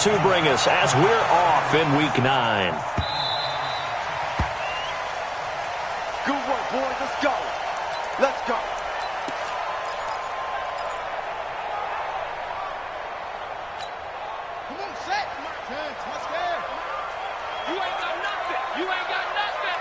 to bring us as we're off in Week 9. Good work, boys. Let's go. Let's go. Come on, set. Touchdown. You ain't got nothing. You ain't got nothing.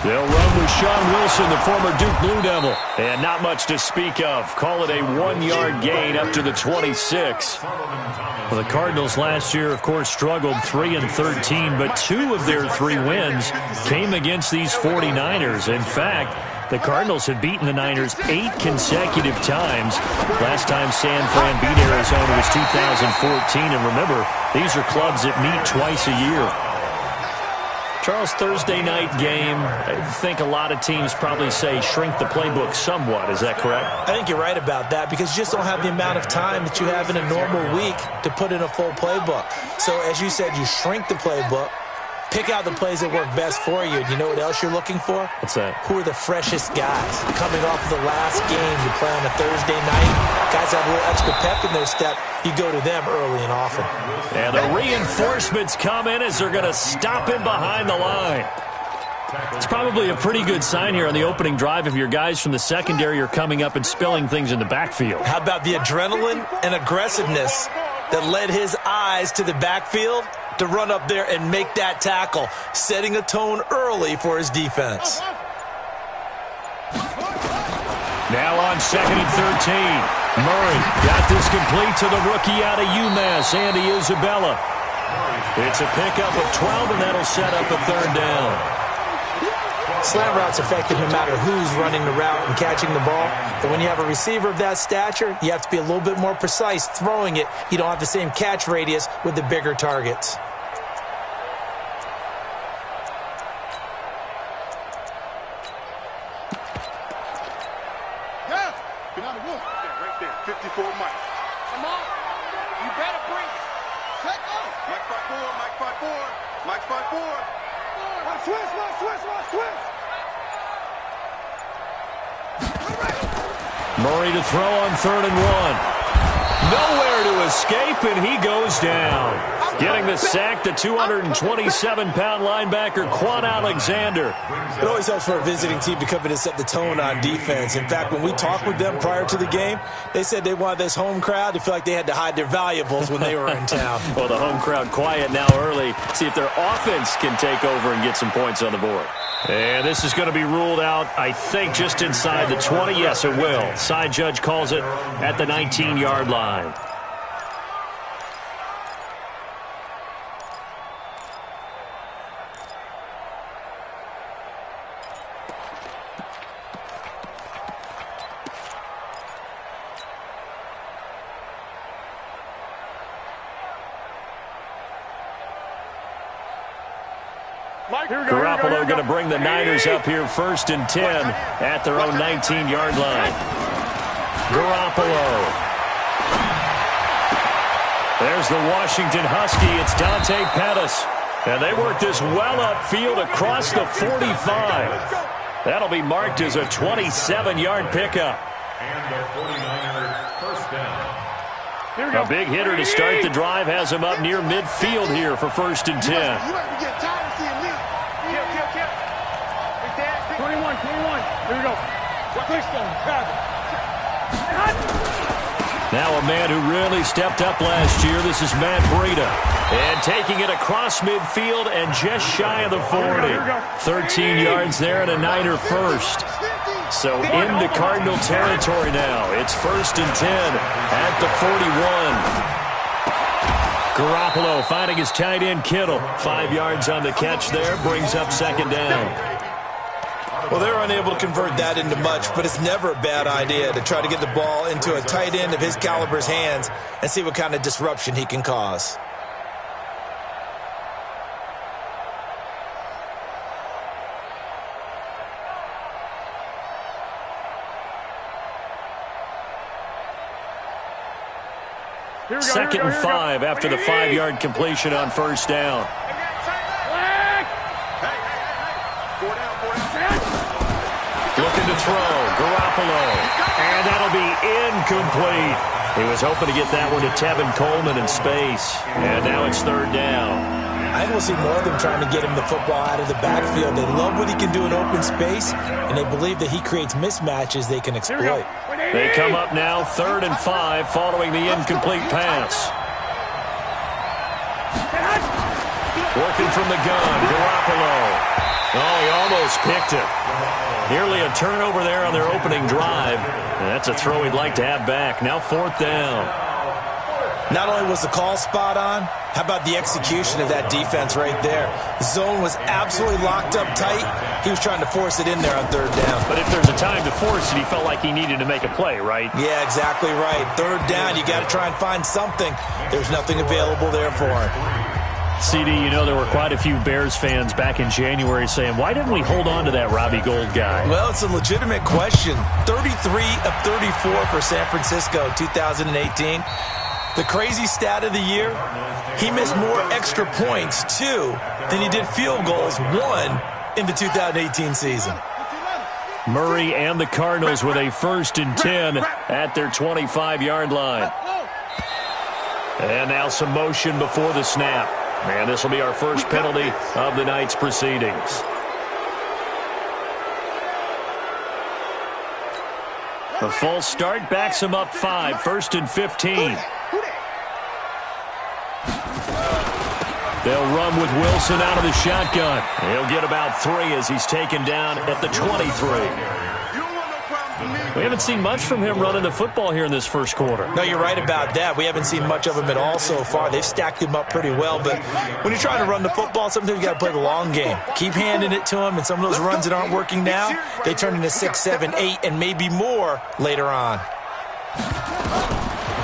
They'll run with Sean Wilson, the former Duke Blue Devil. And not much to speak of. Call it a 1-yard gain up to the 26. Well, the Cardinals last year, of course, struggled 3-13, but 2 of their 3 wins came against these 49ers. In fact, the Cardinals had beaten the Niners 8 consecutive times. Last time San Fran beat Arizona was 2014. And remember, these are clubs that meet twice a year. Charles, Thursday night game, I think a lot of teams probably say shrink the playbook somewhat. Is that correct? I think you're right about that because you just don't have the amount of time that you have in a normal week to put in a full playbook. So as you said, you shrink the playbook, pick out the plays that work best for you. You know what else you're looking for? What's that? Who are the freshest guys? Coming off of the last game, you play on a Thursday night. Guys have a little extra pep in their step. You go to them early and often. And the reinforcements come in as they're going to stop him behind the line. It's probably a pretty good sign here on the opening drive if your guys from the secondary are coming up and spilling things in the backfield. How about the adrenaline and aggressiveness that led his eyes to the backfield to run up there and make that tackle, setting a tone early for his defense. Now on 2nd and 13. Murray got this complete to the rookie out of UMass, Andy Isabella. It's a pickup of 12, and that'll set up a 3rd down. Slant route's effective no matter who's running the route and catching the ball. But when you have a receiver of that stature, you have to be a little bit more precise throwing it. You don't have the same catch radius with the bigger targets. Yeah. Get out of the wood. Yeah, right there. 54 Mike. Come on. You better bring it. Set up. Mike 5-4. Mike 5-4. Mike 5-4. Watch switch. Watch switch. Watch switch. Murray to throw on 3rd and 1. Nowhere to escape, and he goes down. Getting the sack, the 227-pound linebacker, Quan Alexander. It always helps for a visiting team to come in and set the tone on defense. In fact, when we talked with them prior to the game, they said they wanted this home crowd to feel like they had to hide their valuables when they were in town. Well, the home crowd quiet now early. See if their offense can take over and get some points on the board. And this is going to be ruled out, I think, just inside the 20. Yes, it will. Side judge calls it at the 19-yard line. Garoppolo going to bring the Niners up here 1st and 10 at their own 19-yard line. Garoppolo. There's the Washington Husky. It's Dante Pettis. And they work this well upfield across the 45. That'll be marked as a 27-yard pickup. And the 49er first down. A big hitter to start the drive has him up near midfield here for 1st and 10. 21. Here we go. Now a man who really stepped up last year. This is Matt Breida. And taking it across midfield and just shy of the 40. 13 yards there and a Niner first. So into Cardinal territory now. It's 1st and 10 at the 41. Garoppolo finding his tight end Kittle. 5 yards on the catch there. Brings up 2nd down. Well, they're unable to convert that into much, but it's never a bad idea to try to get the ball into a tight end of his caliber's hands and see what kind of disruption he can cause. Second and 5 after the 5-yard completion on 1st down. Looking to throw, Garoppolo, and that'll be incomplete. He was hoping to get that one to Tevin Coleman in space. And now it's third down. I think we'll see more of them trying to get him the football out of the backfield. They love what he can do in open space, and they believe that he creates mismatches they can exploit. They come up now, 3rd and 5, following the incomplete pass. Working from the gun, Garoppolo. Oh, he almost picked it. Nearly a turnover there on their opening drive. And that's a throw he'd like to have back. Now 4th down. Not only was the call spot on, how about the execution of that defense right there? The zone was absolutely locked up tight. He was trying to force it in there on 3rd down. But if there's a time to force it, he felt like he needed to make a play, right? Yeah, exactly right. 3rd down, you got to try and find something. There's nothing available there for him. CD, you know there were quite a few Bears fans back in January saying, why didn't we hold on to that Robbie Gould guy? Well, it's a legitimate question. 33 of 34 for San Francisco 2018. The crazy stat of the year, he missed more extra points, 2, than he did field goals, 1, in the 2018 season. Murray and the Cardinals with a 1st and 10 at their 25-yard line. And now some motion before the snap. And this will be our first penalty of the night's proceedings. The false start backs him up 5, 1st and 15. They'll run with Wilson out of the shotgun. He'll get about 3 as he's taken down at the 23. We haven't seen much from him running the football here in this first quarter. No, you're right about that. We haven't seen much of him at all so far. They've stacked him up pretty well, but when you're trying to run the football, sometimes you got to play the long game. Keep handing it to him, and some of those runs that aren't working now, they turn into 6, 7, 8, and maybe more later on.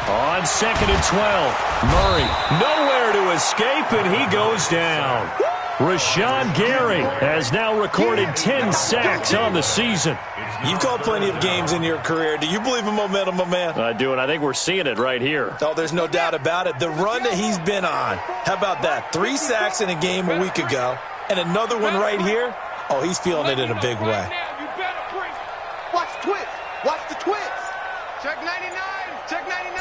On 2nd and 12, Murray nowhere to escape, and he goes down. Rashawn Gary has now recorded 10 sacks on the season. You've called plenty of games in your career. Do you believe in momentum, my man? I do, and I think we're seeing it right here. Oh, there's no doubt about it. The run that he's been on, how about that? 3 sacks in a game a week ago, and another one right here. Oh, he's feeling it in a big way. Watch the twist. Watch the twist. Check 99. Check 99.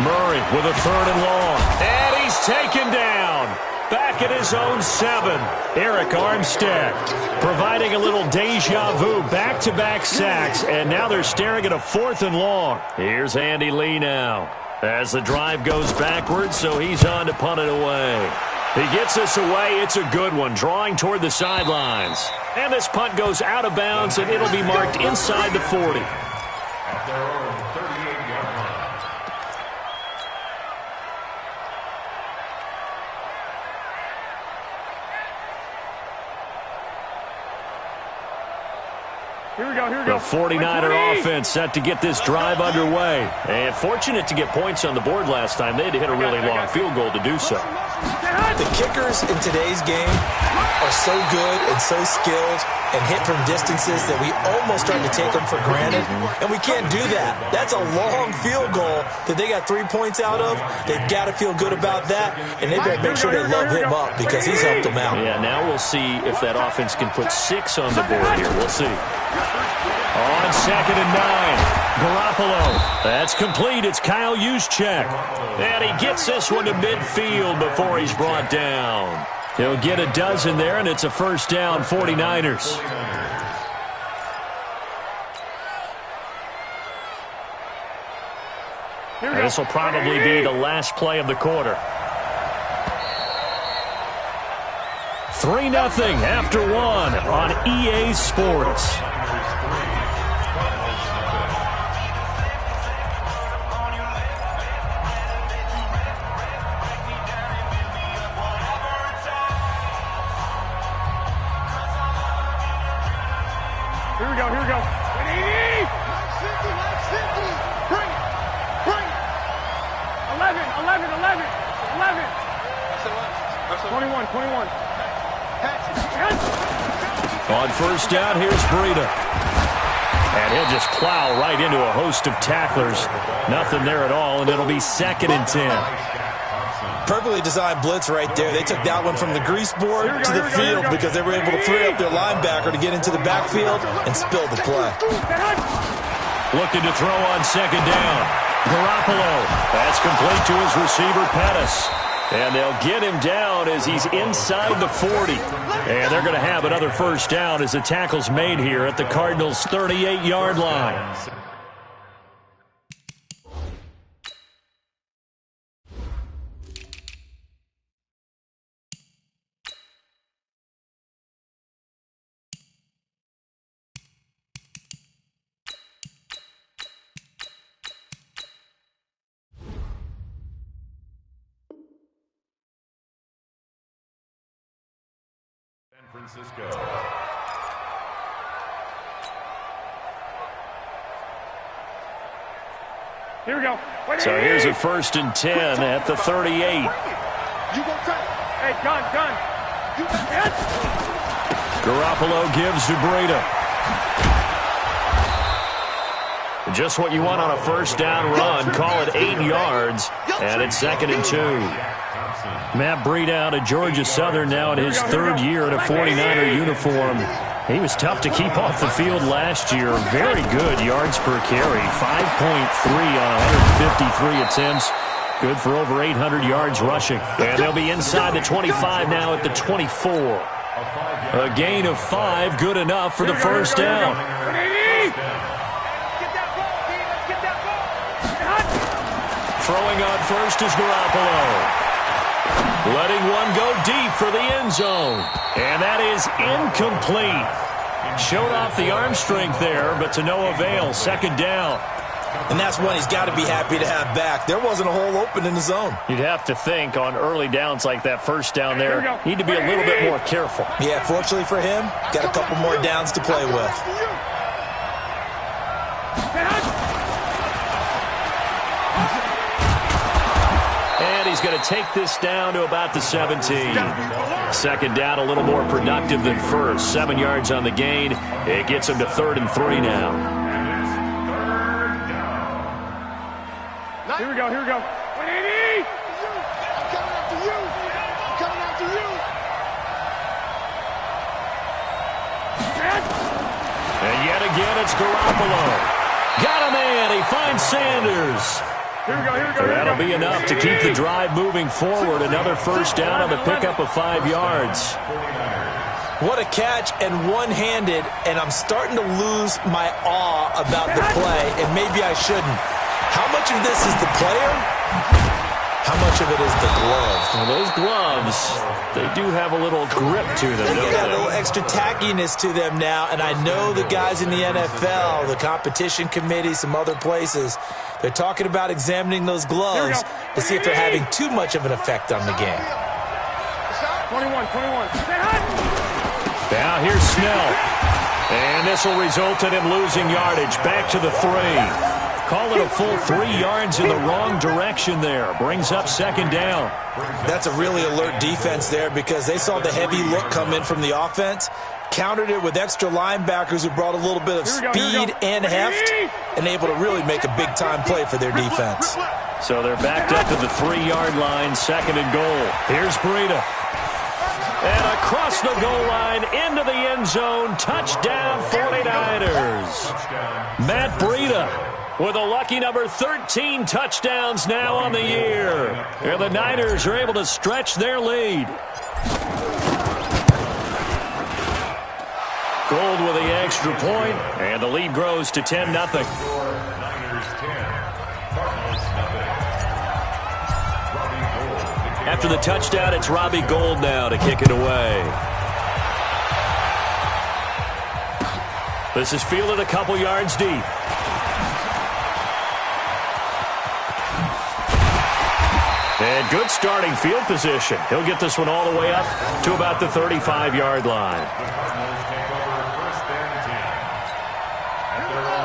Murray with a 3rd and long. And he's taken down. Back at his own 7. Eric Armstead providing a little deja vu. Back-to-back sacks. And now they're staring at a 4th and long. Here's Andy Lee now. As the drive goes backwards, so he's on to punt it away. He gets us away. It's a good one. Drawing toward the sidelines. And this punt goes out of bounds, and it'll be marked inside the 40. At their own 38-yard line. Here we go, here we go. The 49er offense set to get this drive underway. And fortunate to get points on the board last time. They had to hit a really long field goal to do so. The kickers in today's game are so good and so skilled and hit from distances that we almost start to take them for granted. And we can't do that. That's a long field goal that they got 3 points out of. They've got to feel good about that. And they better make sure they love him up because he's helped them out. Yeah, now we'll see if that offense can put 6 on the board here. We'll see. On 2nd and 9, Garoppolo. That's complete. It's Kyle Juszczyk. And he gets this one to midfield before he's brought down. He'll get a dozen there, and it's a 1st down, 49ers. This will probably be the last play of the quarter. 3-0 after 1 on EA Sports. Here we go, here we go. 180! Bring it. Bring it. 11. 21. On 1st down, here's Breida. And he'll just plow right into a host of tacklers. Nothing there at all, and it'll be 2nd and 10. Perfectly designed blitz right there. They took that one from the grease board to the field because they were able to free up their linebacker to get into the backfield and spill the play. Looking to throw on 2nd down. Garoppolo. That's complete to his receiver, Pettis. And they'll get him down as he's inside the 40. And they're going to have another first down as the tackle's made here at the Cardinals' 38-yard line. Francisco. Here we go. So here's a 1st and 10 at the 38. You gonna take it. Hey, gun. Garoppolo gives to Breida. Just what you want on a first down run. Call it 8 yards, and it's 2nd and 2. Matt Breida out of Georgia Southern now in his 3rd year in a 49er uniform. He was tough to keep off the field last year. Very good yards per carry, 5.3 on 153 attempts. Good for over 800 yards rushing. And they'll be inside the 25 now at the 24. A gain of 5, good enough for the first down. Throwing on first is Garoppolo. Letting one go deep for the end zone. And that is incomplete. Showed off the arm strength there, but to no avail. 2nd down. And that's one he's got to be happy to have back. There wasn't a hole open in the zone. You'd have to think on early downs like that first down there, need to be a little bit more careful. Yeah, fortunately for him, got a couple more downs to play with. And he's going to take this down to about the 17. 2nd down, a little more productive than first. 7 yards on the gain. It gets him to 3rd and 3 now. Here we go. 180! Coming after you. And yet again, it's Garoppolo. Got a man. He finds Sanders. Here we go. That'll be enough to keep the drive moving forward. Another first down on the pickup of 5 yards. What a catch, and one-handed, and I'm starting to lose my awe about the play, and maybe I shouldn't. How much of this is the player? How much of it is the gloves? Well, those gloves, they do have a little grip to them, don't They got a little they? extra tackiness to them now, and I know the guys in the NFL, the competition committee, some other places, they're talking about examining those gloves to see if they're having too much of an effect on the game. 21. Now here's Snell. And this will result in him losing yardage. Back to the 3. Call it a full 3 yards in the wrong direction there. Brings up 2nd down. That's a really alert defense there because they saw the heavy look come in from the offense, countered it with extra linebackers who brought a little bit of speed and heft, and able to really make a big-time play for their defense. So they're backed up to the 3-yard line, 2nd and goal. Here's Breida. And across the goal line, into the end zone, touchdown 49ers. Matt Breida with a lucky number 13 touchdowns now on the year. And the Niners are able to stretch their lead. Gold with the extra point, and the lead grows to 10-0. Niners 10, Cardinals nothing. After the touchdown, it's Robbie Gould now to kick it away. This is fielded a couple yards deep. And good starting field position. He'll get this one all the way up to about the 35-yard line.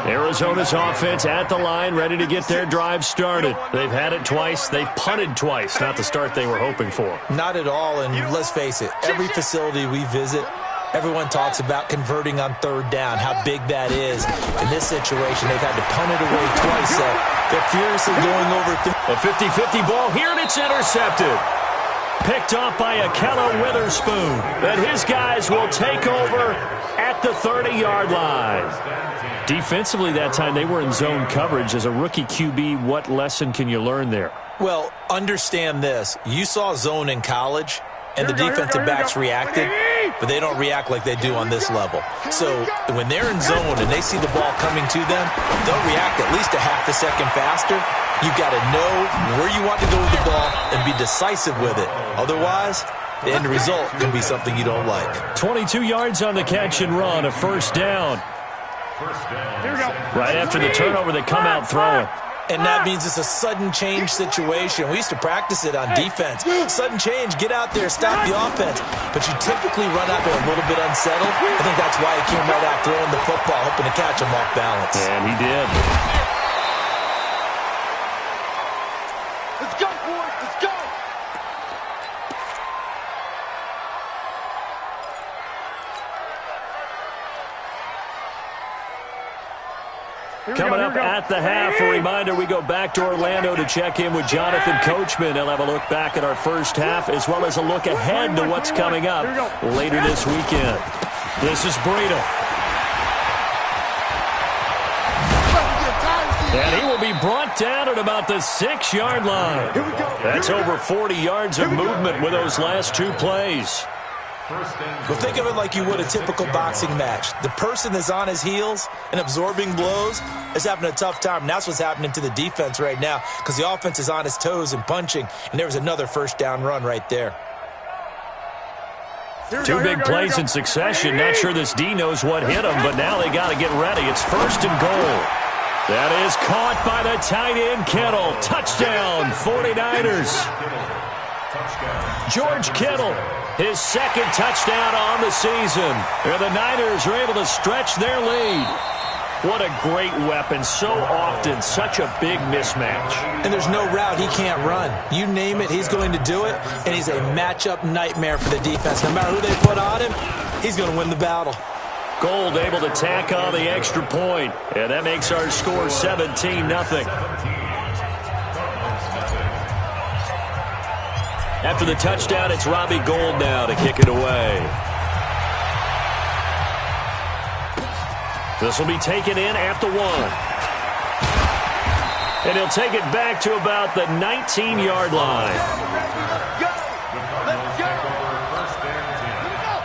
Arizona's offense at the line, ready to get their drive started. They've had it twice. They've punted twice. Not the start they were hoping for. Not at all, and let's face it, every facility we visit, everyone talks about converting on 3rd down, how big that is. In this situation, they've had to punt it away twice, so they're furiously going over. A 50-50 ball here, and it's intercepted. Picked off by Akello Witherspoon. And his guys will take over at the 30-yard line. Defensively that time, they were in zone coverage. As a rookie QB, what lesson can you learn there? Well, understand this. You saw zone in college, and the defensive backs reacted, but they don't react like they do on this level. So when they're in zone and they see the ball coming to them, they'll react at least a half a second faster. You've got to know where you want to go with the ball and be decisive with it. Otherwise, the end result can be something you don't like. 22 yards on the catch and run, a first down. Here we go. Right after the turnover, they come out throwing. And that means it's a sudden change situation. We used to practice it on defense. Sudden change, get out there, stop the offense. But you typically run out there a little bit unsettled. I think that's why he came right out throwing the football, hoping to catch him off balance. And he did. Let's go, boys. Let's go. Coming up at the half, a reminder, we go back to Orlando to check in with Jonathan Coachman. He'll have a look back at our first half as well as a look ahead to what's coming up later this weekend. This is Breida. And he will be brought down at about the 6-yard line. That's over 40 yards of movement with those last two plays. Well, think of it like you would a typical boxing match. The person that's on his heels and absorbing blows is having a tough time. And that's what's happening to the defense right now because the offense is on his toes and punching. And there was another first down run right there. Two big plays in succession. Not sure this D knows what hit him, but now they got to get ready. It's first and goal. That is caught by the tight end, Kittle. Touchdown, 49ers. George Kittle, his second touchdown on the season. And the Niners are able to stretch their lead. What a great weapon. So often, such a big mismatch. And there's no route he can't run. You name it, he's going to do it. And he's a matchup nightmare for the defense. No matter who they put on him, he's going to win the battle. Gold able to tack on the extra point. And that makes our score 17-0. After the touchdown, it's Robbie Gould now to kick it away. This will be taken in at the 1. And he'll take it back to about the 19-yard line.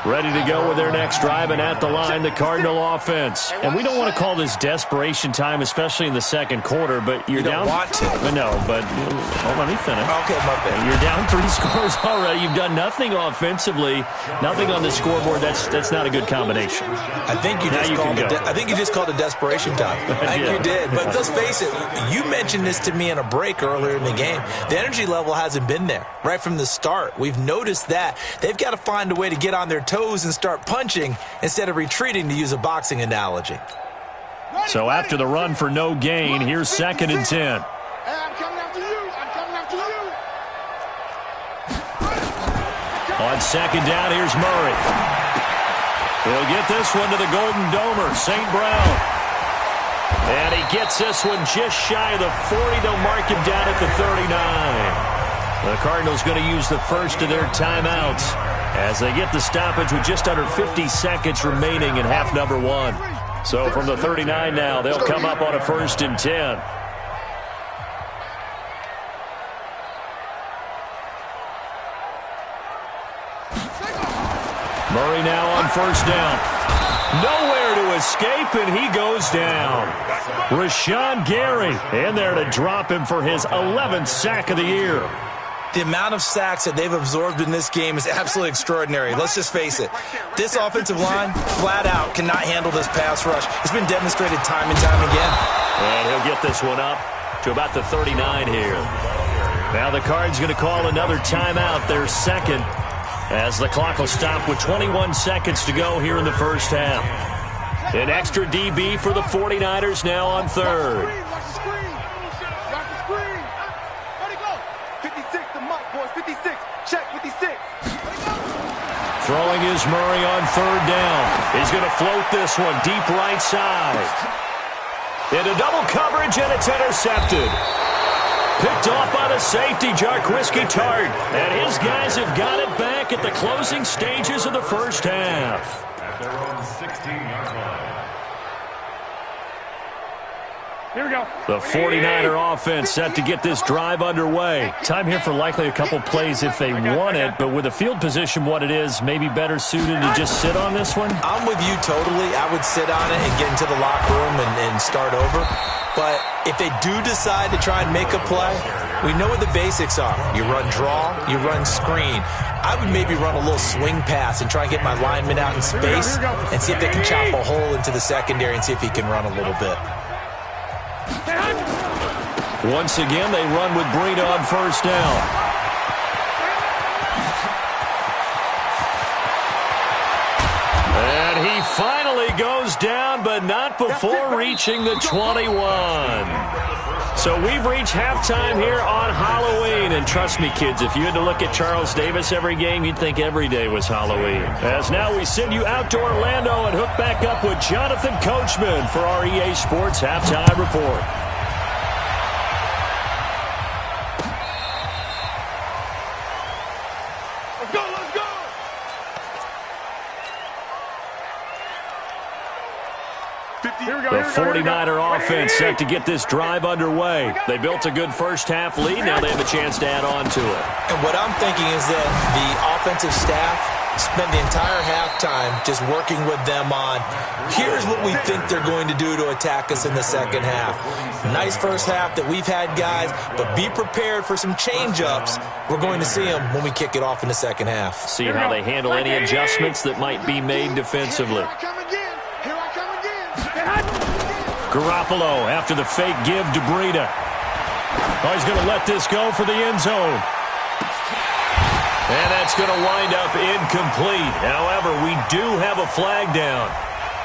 Ready to go with their next drive, and at the line, the Cardinal offense. And we don't want to call this desperation time, especially in the second quarter, but you're down. You don't want to. No, but hold on, let me finish. Okay, my bad. You're down 3 scores already. You've done nothing offensively, nothing on the scoreboard. That's not a good combination. I think you just called it desperation time. I think you did. But let's face it, you mentioned this to me in a break earlier in the game. The energy level hasn't been there right from the start. We've noticed that. They've got to find a way to get on their toes and start punching instead of retreating, to use a boxing analogy. So after the run for no gain, here's 2nd and 10. I'm coming after you. I'm coming after you. On 2nd down, here's Murray. He'll get this one to the Golden Domer, St. Brown. And he gets this one just shy of the 40. They'll mark him down at the 39. The Cardinals going to use the first of their timeouts as they get the stoppage with just under 50 seconds remaining in half number 1. So from the 39 now, they'll come up on a 1st and 10. Murray now on 1st down. Nowhere to escape, and he goes down. Rashawn Gary in there to drop him for his 11th sack of the year. The amount of sacks that they've absorbed in this game is absolutely extraordinary. Let's just face it. This offensive line, flat out, cannot handle this pass rush. It's been demonstrated time and time again. And he'll get this one up to about the 39 here. Now the Cards going to call another timeout, their second, as the clock will stop with 21 seconds to go here in the first half. An extra DB for the 49ers now on 3rd. Throwing is Murray on 3rd down. He's going to float this one deep right side. Into double coverage, and it's intercepted. Picked off by the safety, Jarquiski Tart. And his guys have got it back at the closing stages of the first half. At their own 16-yard line. Here we go. The 49er offense set to get this drive underway. Time here for likely a couple plays if they want it, but with the field position what it is, maybe better suited to just sit on this one? I'm with you totally. I would sit on it and get into the locker room and start over. But if they do decide to try and make a play, we know what the basics are. You run draw, you run screen. I would maybe run a little swing pass and try and get my lineman out in space and see if they can chop a hole into the secondary and see if he can run a little bit. Once again, they run with Breida on first down. And he finally goes down, but not before reaching the 21. So we've reached halftime here on Halloween. And trust me, kids, if you had to look at Charles Davis every game, you'd think every day was Halloween. As now we send you out to Orlando and hook back up with Jonathan Coachman for our EA Sports Halftime Report. The 49er offense set to get this drive underway. They built a good first half lead. Now they have a chance to add on to it. And what I'm thinking is that the offensive staff spent the entire halftime just working with them on, here's what we think they're going to do to attack us in the second half. Nice first half that we've had, guys, but be prepared for some change-ups. We're going to see them when we kick it off in the second half. See how they handle any adjustments that might be made defensively. Garoppolo after the fake give to Breida. Oh, he's going to let this go for the end zone. And that's going to wind up incomplete. However, we do have a flag down.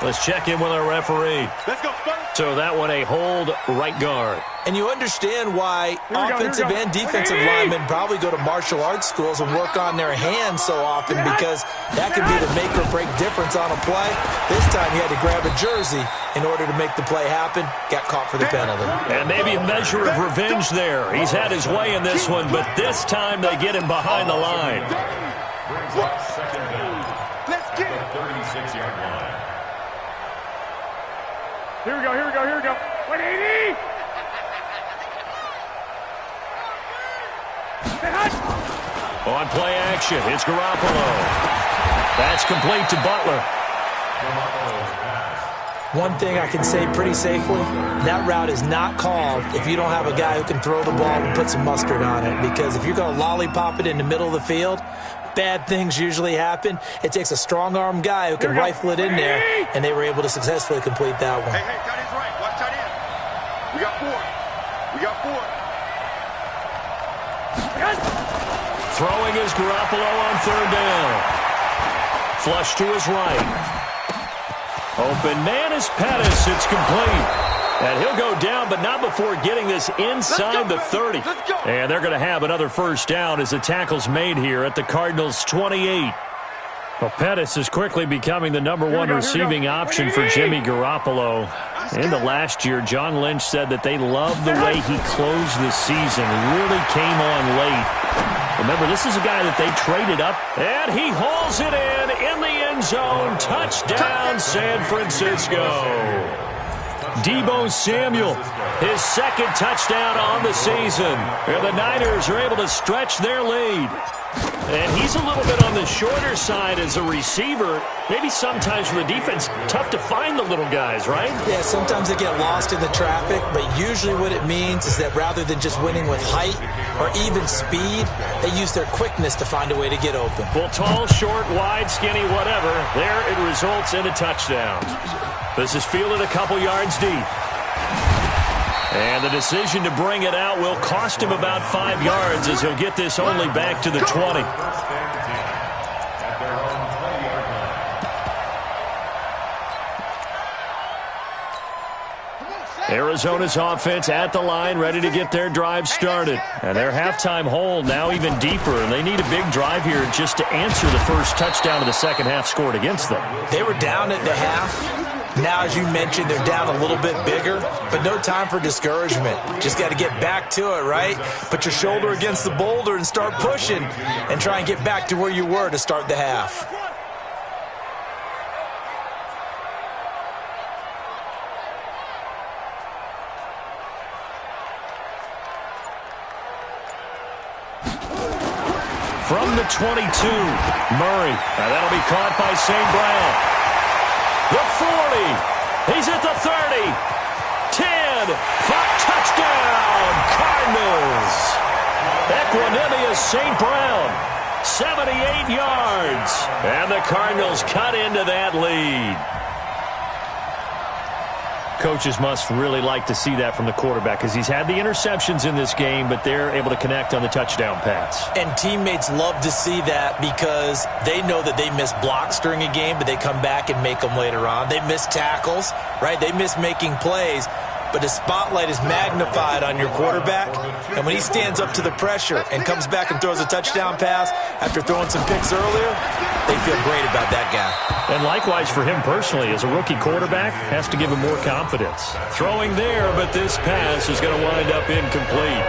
Let's check in with our referee. Let's go, Spurs. So that one a hold right guard. And you understand why offensive and defensive linemen probably go to martial arts schools and work on their hands so often, because that can be the make or break difference on a play. This time he had to grab a jersey in order to make the play happen. Got caught for the penalty. And maybe a measure of revenge there. He's had his way in this one, but this time they get him behind the line. Brings up second down. Let's get it. 36-yard line. Here we go, here we go, here we go. 180! On play action, it's Garoppolo. That's complete to Butler. One thing I can say pretty safely, that route is not called if you don't have a guy who can throw the ball and put some mustard on it. Because if you're going to lollipop it in the middle of the field, bad things usually happen. It takes a strong-arm guy who can rifle it in there, and they were able to successfully complete that one. Hey, tight end's right. Watch tight end. We got four. We got four. Throwing is Garoppolo on third down. Flush to his right. Open man is Pettis. It's complete. And he'll go down, but not before getting this inside the 30. And they're going to have another first down as the tackle's made here at the Cardinals' 28. Well, Pettis is quickly becoming the #1 receiving option for Jimmy Garoppolo. In the last year, John Lynch said that they loved the way he closed the season. Really came on late. Remember, this is a guy that they traded up, and he hauls it in the end zone. Touchdown, San Francisco. Deebo Samuel, his second touchdown on the season. And the Niners are able to stretch their lead. And he's a little bit on the shorter side as a receiver. Maybe sometimes for the defense, tough to find the little guys, right? Yeah, sometimes they get lost in the traffic, but usually what it means is that rather than just winning with height or even speed, they use their quickness to find a way to get open. Well, tall, short, wide, skinny, whatever, there it results in a touchdown. This is fielded a couple yards deep. And the decision to bring it out will cost him about 5 yards as he'll get this only back to the 20. Arizona's offense at the line, ready to get their drive started. And their halftime hold now even deeper, and they need a big drive here just to answer the first touchdown of the second half scored against them. They were down at the half. Now, as you mentioned, they're down a little bit bigger, but no time for discouragement. Just got to get back to it, right? Put your shoulder against the boulder and start pushing and try and get back to where you were to start the half. From the 22, Murray. Now that'll be caught by St. Brown. The 40. He's at the 30. 10. 5. Touchdown, Cardinals. Equanimous St. Brown. 78 yards. And the Cardinals cut into that lead. Coaches must really like to see that from the quarterback because he's had the interceptions in this game, but they're able to connect on the touchdown pass. And teammates love to see that because they know that they miss blocks during a game, but they come back and make them later on. They miss tackles, right? They miss making plays, but the spotlight is magnified on your quarterback. And when he stands up to the pressure and comes back and throws a touchdown pass after throwing some picks earlier, they feel great about that guy. And likewise for him personally, as a rookie quarterback, has to give him more confidence. Throwing there, but this pass is going to wind up incomplete.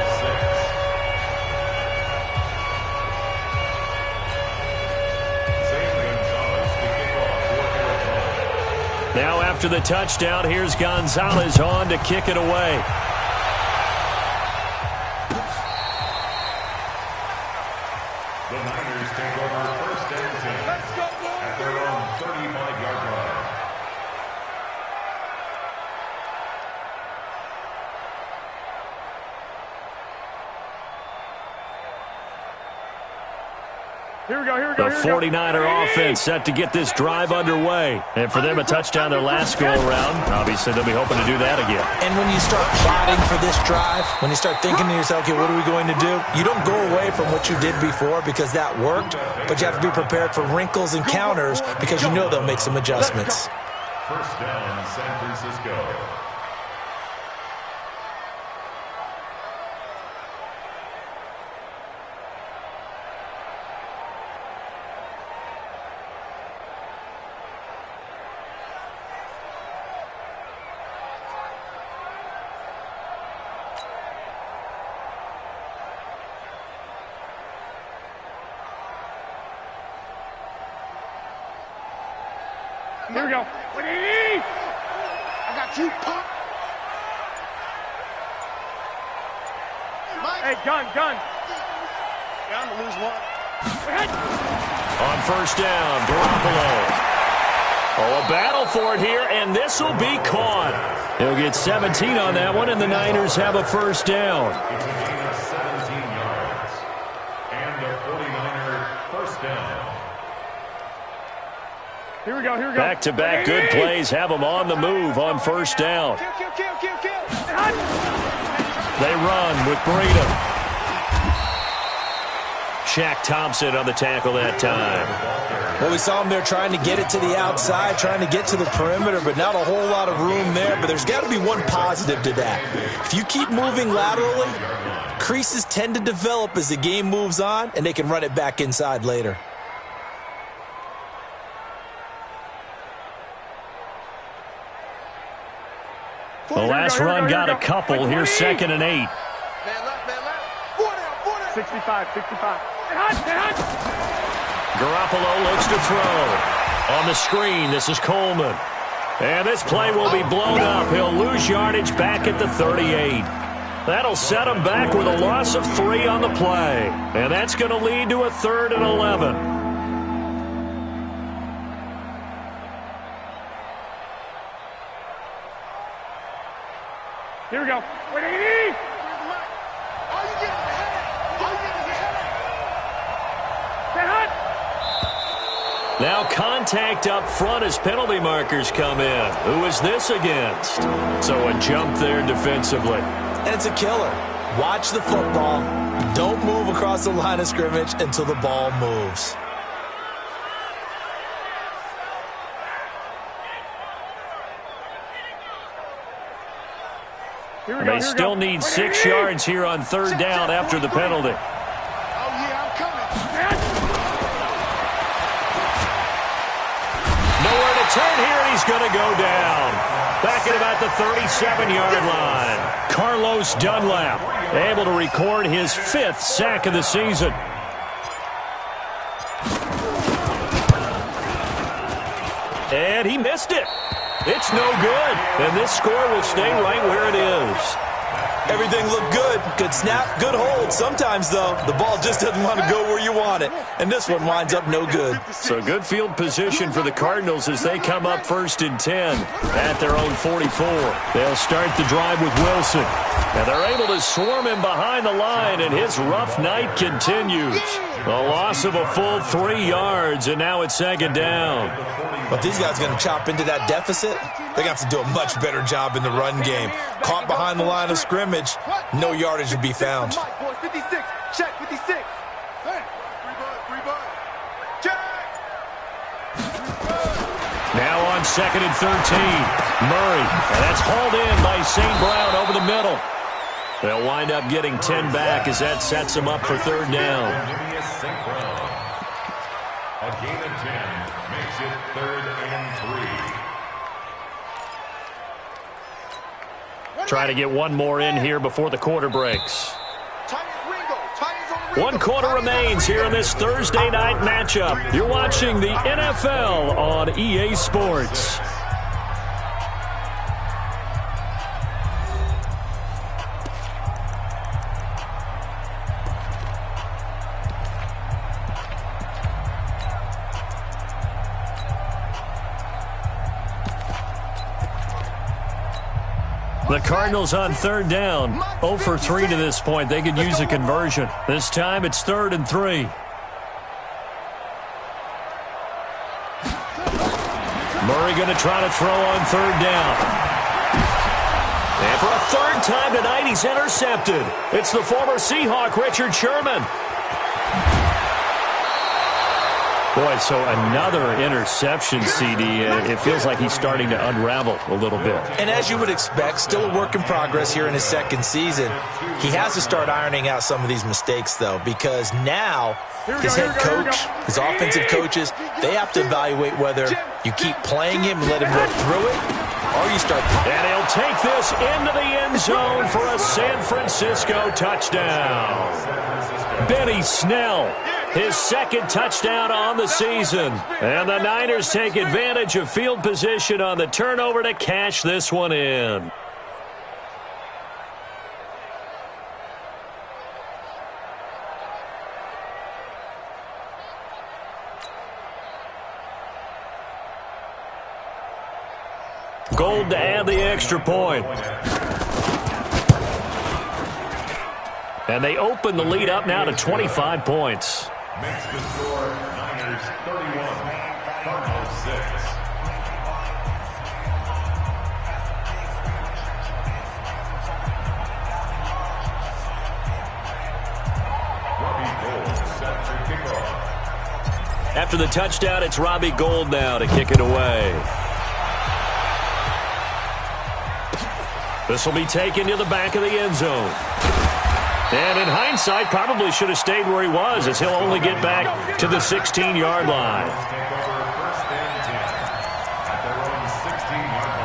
Now after the touchdown, here's Gonzalez on to kick it away. The Niners take over first and 10 at their own 35-yard line. Here we go, here we go, The here we go. 49er offense set to get this drive underway. And for them, a touchdown their last go-around. Obviously, they'll be hoping to do that again. And when you start plotting for this drive, when you start thinking to yourself, okay, what are we going to do? You don't go away from what you did before because that worked, but you have to be prepared for wrinkles and counters because you know they'll make some adjustments. First down, San Francisco. Here we go. I got you, punk. Hey, gun. Yeah, I'm gonna lose one. On first down, Garoppolo. Oh, a battle for it here, and this will be caught. He'll get 17 on that one, and the Niners have a first down. It's a gain of 17 yards. And a 49er first down. Here we go. Back-to-back good plays have them on the move on first down. Kill. They run with Breida. Shaq Thompson on the tackle that time. Well, we saw him there trying to get it to the outside, trying to get to the perimeter, but not a whole lot of room there. But there's got to be one positive to that. If you keep moving laterally, creases tend to develop as the game moves on, and they can run it back inside later. The last run got a couple. Here's 2nd and 8. Man left. 4 down. 65. Garoppolo looks to throw. On the screen, this is Coleman. And this play will be blown up. He'll lose yardage back at the 38. That'll set him back with a loss of 3 on the play. And that's going to lead to a 3rd and 11. Here we go. 180. All you get is a headache. Now contact up front as penalty markers come in. Who is this against? So a jump there defensively. And it's a killer. Watch the football. Don't move across the line of scrimmage until the ball moves. They still need 6 yards here on 3rd down after the penalty. Oh, yeah, I'm coming. Nowhere to turn here, and he's is going to go down. Back at about the 37-yard line. Carlos Dunlap able to record his 5th sack of the season. And he missed it. It's no good. And this score will stay right where it is. Everything looked good. Good snap, good hold. Sometimes, though, the ball just doesn't want to go where you want it. And this one winds up no good. So good field position for the Cardinals as they come up 1st and 10 at their own 44. They'll start the drive with Wilson. And they're able to swarm him behind the line, and his rough night continues. A loss of a full 3 yards, and now it's 2nd down. But these guys are going to chop into that deficit. They're going to have to do a much better job in the run game. Caught behind the line of scrimmage, no yardage would be found. 56, check 56. Now on 2nd and 13, Murray. And that's hauled in by St. Brown over the middle. They'll wind up getting 10 back as that sets them up for 3rd down. A gain of 10 makes it 3rd and 3. Try to get one more in here before the quarter breaks. 1 quarter remains here in this Thursday night matchup. You're watching the NFL on EA Sports. The Cardinals on 3rd down. 0 for 3 to this point. They could use a conversion. This time it's 3rd and 3. Murray going to try to throw on 3rd down. And for a 3rd time tonight, he's intercepted. It's the former Seahawk, Richard Sherman. Boy, so another interception, CD. It feels like he's starting to unravel a little bit. And as you would expect, still a work in progress here in his 2nd season. He has to start ironing out some of these mistakes, though, because now his head coach, his offensive coaches, they have to evaluate whether you keep playing him and let him work through it, or you start. And he'll take this into the end zone for a San Francisco touchdown. Benny Snell. His 2nd touchdown on the season. And the Niners take advantage of field position on the turnover to cash this one in. Gold to add the extra point. And they open the lead up now to 25 points. Makes the score Niners 31, Cardinals 6. Robbie Gould set for kickoff. After the touchdown, it's Robbie Gould now to kick it away. This will be taken to the back of the end zone. And in hindsight, probably should have stayed where he was, as he'll only get back to the 16-yard line. Take over 1st and 10 at their own 16-yard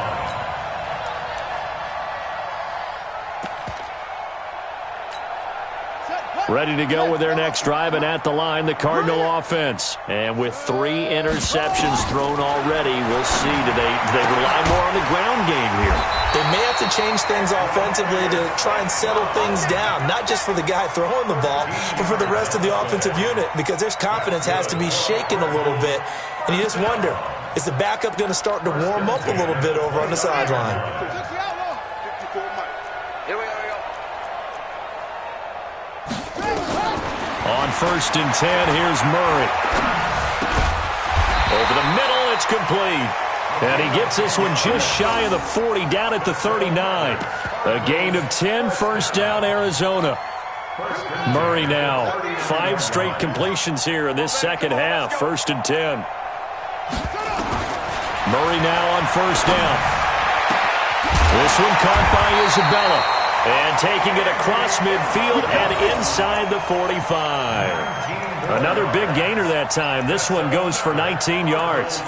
line. Ready to go with their next drive, and at the line, the Cardinal offense. And with 3 interceptions thrown already, we'll see. Do they rely more on the ground game here? They may have to change things offensively to try and settle things down, not just for the guy throwing the ball, but for the rest of the offensive unit, because their confidence has to be shaken a little bit. And you just wonder, is the backup going to start to warm up a little bit over on the sideline? On 1st and 10, here's Murray. Over the middle, it's complete. And he gets this one just shy of the 40, down at the 39. A gain of 10, 1st down, Arizona. Murray now, 5 straight completions here in this 2nd half, 1st and 10. Murray now on 1st down. This one caught by Isabella. And taking it across midfield and inside the 45. Another big gainer that time. This one goes for 19 yards.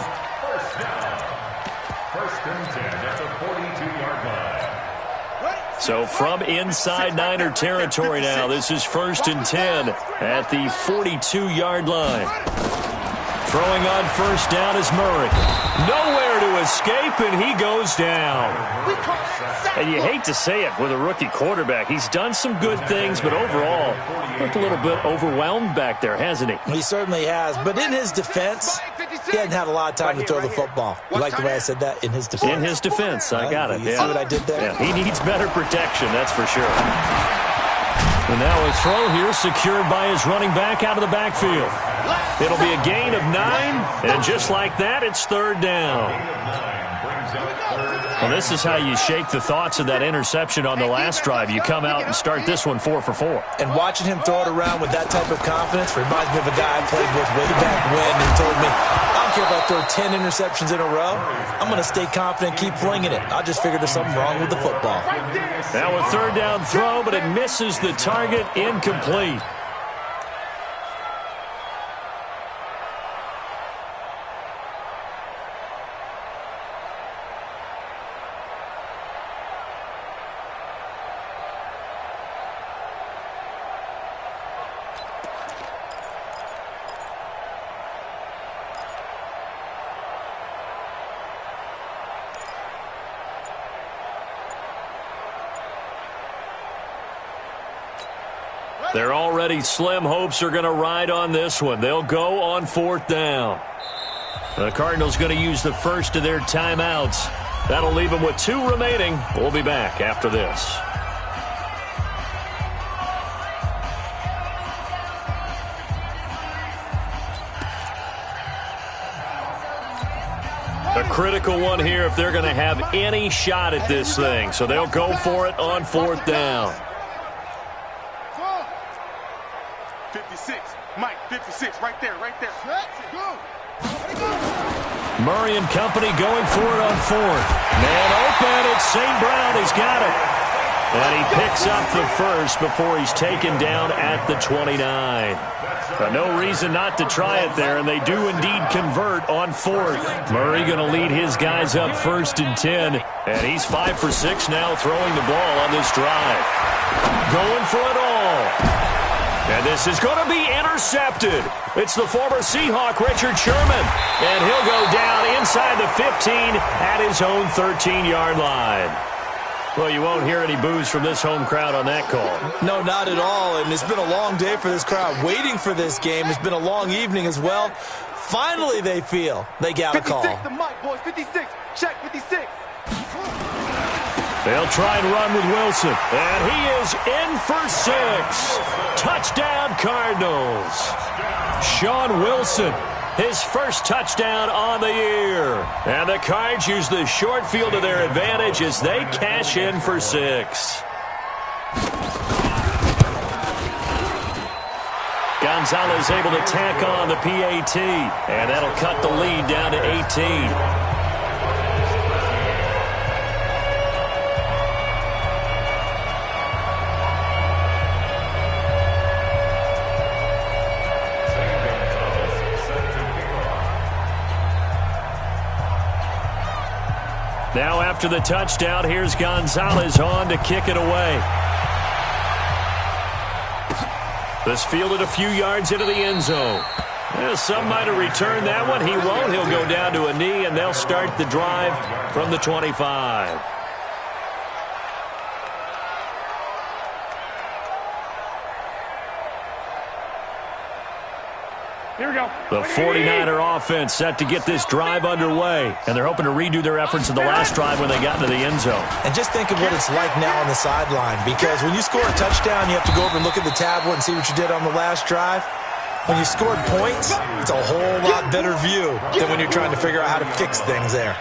So from inside Niner territory now, this is 1st and 10 at the 42-yard line. Throwing on 1st down is Murray. Nowhere to escape, and he goes down. And you hate to say it with a rookie quarterback. He's done some good things, but overall, looked a little bit overwhelmed back there, hasn't he? He certainly has. But in his defense, he hasn't had a lot of time to throw the football. You like the way I said that? In his defense. In his defense. I got it. You see what I did there? Yeah, he needs better protection, that's for sure. And now a throw here secured by his running back out of the backfield. It'll be a gain of 9, and just like that, it's 3rd down. Well, this is how you shake the thoughts of that interception on the last drive. You come out and start this one 4 for 4. And watching him throw it around with that type of confidence reminds me of a guy I played with way back when and told me, I don't care if I throw 10 interceptions in a row. I'm going to stay confident, keep flinging it. I just figured there's something wrong with the football. Now a 3rd down throw, but it misses the target, incomplete. Their already slim hopes are going to ride on this one. They'll go on 4th down. The Cardinals going to use the first of their timeouts. That'll leave them with 2 remaining. We'll be back after this. A critical one here if they're going to have any shot at this thing. So they'll go for it on 4th down. 56. Mike, 56. Right there, right there. Murray and company going for it on 4th. Man open. It's St. Brown. He's got it. And he picks up the first before he's taken down at the 29. No reason not to try it there, and they do indeed convert on 4th. Murray going to lead his guys up 1st and 10, and he's 5 for 6 now throwing the ball on this drive. Going for it all. And this is going to be intercepted. It's the former Seahawk, Richard Sherman. And he'll go down inside the 15 at his own 13-yard line. Well, you won't hear any boos from this home crowd on that call. No, not at all. And it's been a long day for this crowd waiting for this game. It's been a long evening as well. Finally, they feel they got a call. 56, the mic, boys. 56. Check 56. They'll try and run with Wilson. And he is in for 6. Touchdown, Cardinals. Sean Wilson, his first touchdown on the year. And the Cards use the short field to their advantage as they cash in for 6. Gonzalez able to tack on the PAT. And that'll cut the lead down to 18. Now after the touchdown, here's Gonzalez on to kick it away. This fielded a few yards into the end zone. Well, some might have returned that one. He won't. He'll go down to a knee, and they'll start the drive from the 25. Here we go. The 49er offense set to get this drive underway, and they're hoping to redo their efforts in the last drive when they got into the end zone. And just think of what it's like now on the sideline, because when you score a touchdown, you have to go over and look at the tablet and see what you did on the last drive. When you scored points, it's a whole lot better view than when you're trying to figure out how to fix things there.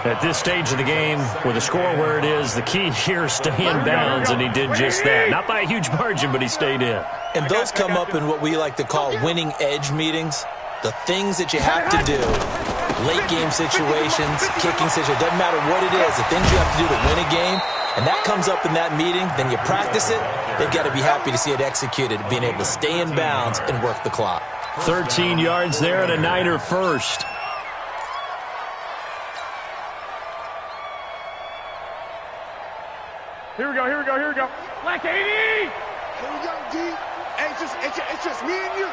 At this stage of the game, with the score where it is, the key here is stay in bounds, and he did just that. Not by a huge margin, but he stayed in. And those come up in what we like to call winning edge meetings. The things that you have to do, late game situations, kicking situations, doesn't matter what it is, the things you have to do to win a game, and that comes up in that meeting, then you practice it, they've got to be happy to see it executed, being able to stay in bounds and work the clock. 13 yards there and a Niner first. Here we go, here we go, here we go. Black 80! Here we go, D. Hey, it's just me and you.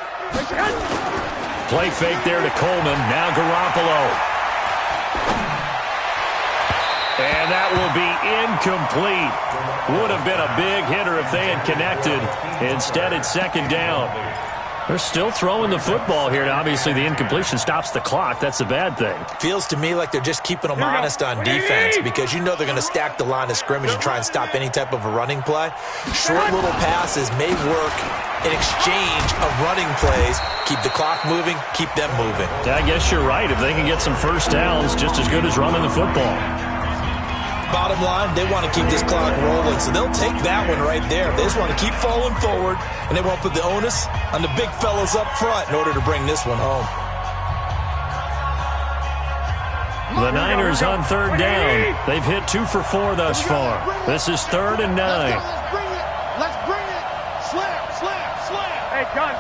Play fake there to Coleman. Now Garoppolo. And that will be incomplete. Would have been a big hitter if they had connected. Instead, it's second down. They're still throwing the football here. Now, obviously, the incompletion stops the clock. That's a bad thing. Feels to me like they're just keeping them honest on defense because you know they're going to stack the line of scrimmage and try and stop any type of a running play. Short little passes may work in exchange of running plays. Keep the clock moving, keep them moving. Yeah, I guess you're right. If they can get some first downs, just as good as running the football. Bottom line, they want to keep this clock rolling, so they'll take that one right there. They just want to keep falling forward, and they won't put the onus on the big fellas up front in order to bring this one home. The Niners on third down. They've hit 2 for 4 thus far. This is 3rd and 9. Let's bring it. Let's bring it. Slam, slam, slam. Hey, gun.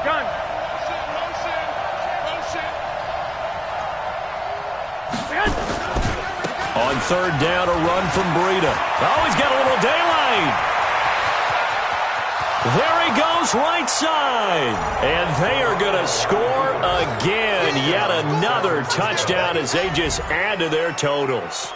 On third down, a run from Breida. Oh, he's got a little daylight. There he goes, right side. And they are going to score again. Yet another touchdown as they just add to their totals.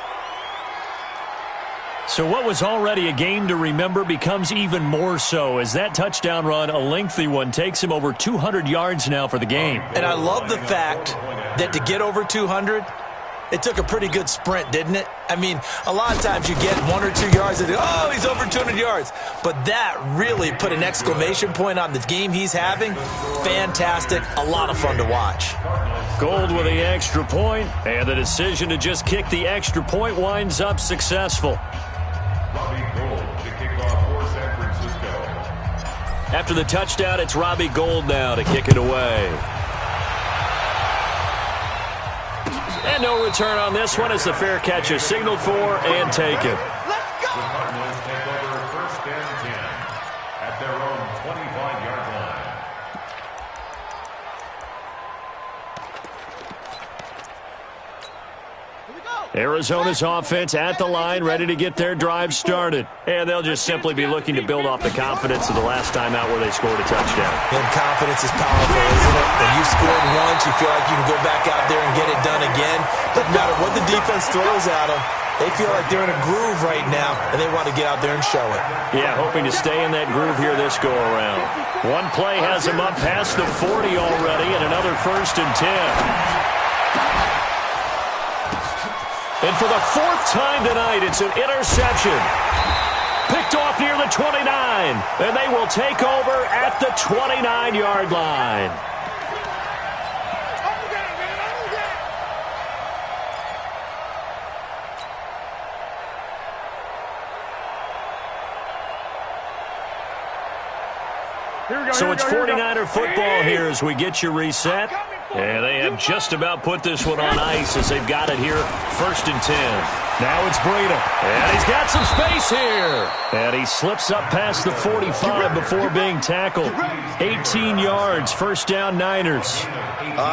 So what was already a game to remember becomes even more so as that touchdown run, a lengthy one, takes him over 200 yards now for the game. And I love the fact that to get over 200, it took a pretty good sprint, didn't it? I mean, a lot of times you get 1 or 2 yards and oh, he's over 200 yards. But that really put an exclamation point on the game he's having. Fantastic. A lot of fun to watch. Gold with the extra point, and the decision to just kick the extra point winds up successful. Robbie Gould to kick off for San Francisco. After the touchdown, it's Robbie Gould now to kick it away. And no return on this one as the fair catch is signaled for and taken. Let's go. The Cardinals take over 1st and 10 at their own 25-yard line. Arizona's offense at the line, ready to get their drive started. And they'll just simply be looking to build off the confidence of the last time out where they scored a touchdown. And confidence is powerful, isn't it? When you've scored once, you feel like you can go back out there and get it done again. Doesn't matter what the defense throws at them. They feel like they're in a groove right now, and they want to get out there and show it. Yeah, hoping to stay in that groove here this go-around. One play has him up past the 40 already, and another 1st and 10. And for the 4th time tonight, it's an interception. Picked off near the 29, and they will take over at the 29-yard line. So it's 49er football here as we get you reset. And they have just about put this one on ice as they've got it here, 1st and 10. Now it's Breida, and he's got some space here. And he slips up past the 45 before being tackled. 18 yards, 1st down Niners.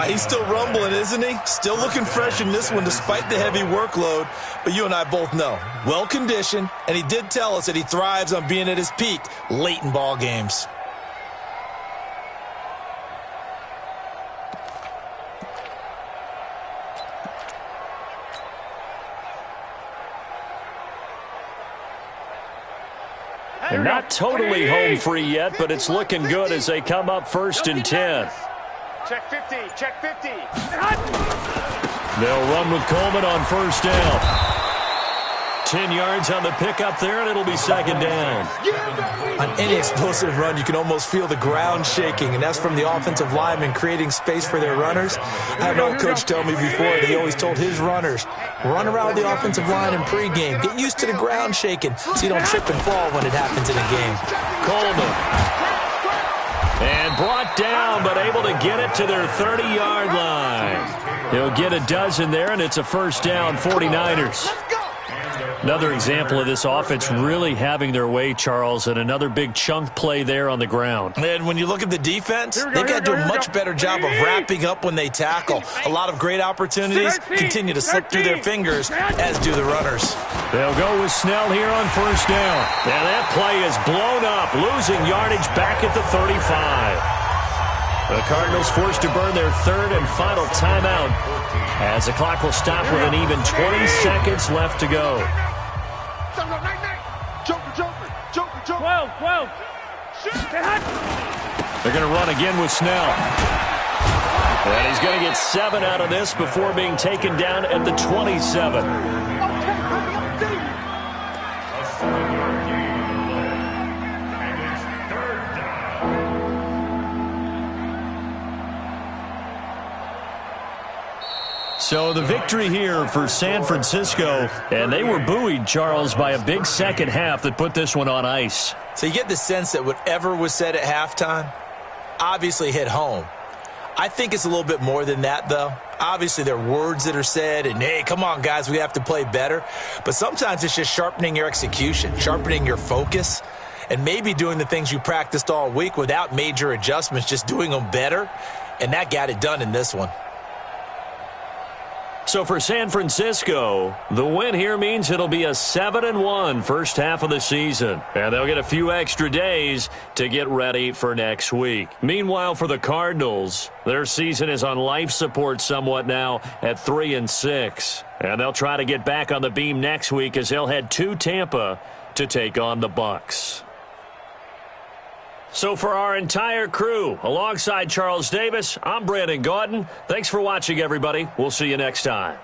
He's still rumbling, isn't he? Still looking fresh in this one despite the heavy workload. But you and I both know, well-conditioned, and he did tell us that he thrives on being at his peak late in ball games. They're not totally home free yet, but it's looking good as they come up 1st and 10. Check 50, check 50. They'll run with Coleman on 1st down. 10 yards on the pickup there, and it'll be 2nd down. On any explosive run, you can almost feel the ground shaking, and that's from the offensive linemen creating space for their runners. I had an old coach tell me before that he always told his runners, run around the offensive line in pregame. Get used to the ground shaking so you don't trip and fall when it happens in a game. Coleman. And brought down, but able to get it to their 30-yard line. He'll get a dozen there, and it's a 1st down, 49ers. Another example of this offense really having their way, Charles, and another big chunk play there on the ground. And when you look at the defense, they've got to do a much better job of wrapping up when they tackle. A lot of great opportunities continue to slip through their fingers, as do the runners. They'll go with Snell here on first down. And that play is blown up, losing yardage back at the 35. The Cardinals forced to burn their third and final timeout as the clock will stop with an even 20 seconds left to go. Joker. 12. They're going to run again with Snell. And he's going to get 7 out of this before being taken down at the 27. So the victory here for San Francisco, and they were buoyed, Charles, by a big second half that put this one on ice. So you get the sense that whatever was said at halftime obviously hit home. I think it's a little bit more than that, though. Obviously, there are words that are said, and, hey, come on, guys, we have to play better. But sometimes it's just sharpening your execution, sharpening your focus, and maybe doing the things you practiced all week without major adjustments, just doing them better, and that got it done in this one. So for San Francisco, the win here means it'll be a 7-1 first half of the season. And they'll get a few extra days to get ready for next week. Meanwhile, for the Cardinals, their season is on life support somewhat now at 3-6. And they'll try to get back on the beam next week as they'll head to Tampa to take on the Bucs. So for our entire crew, alongside Charles Davis, I'm Brandon Gaudin. Thanks for watching, everybody. We'll see you next time.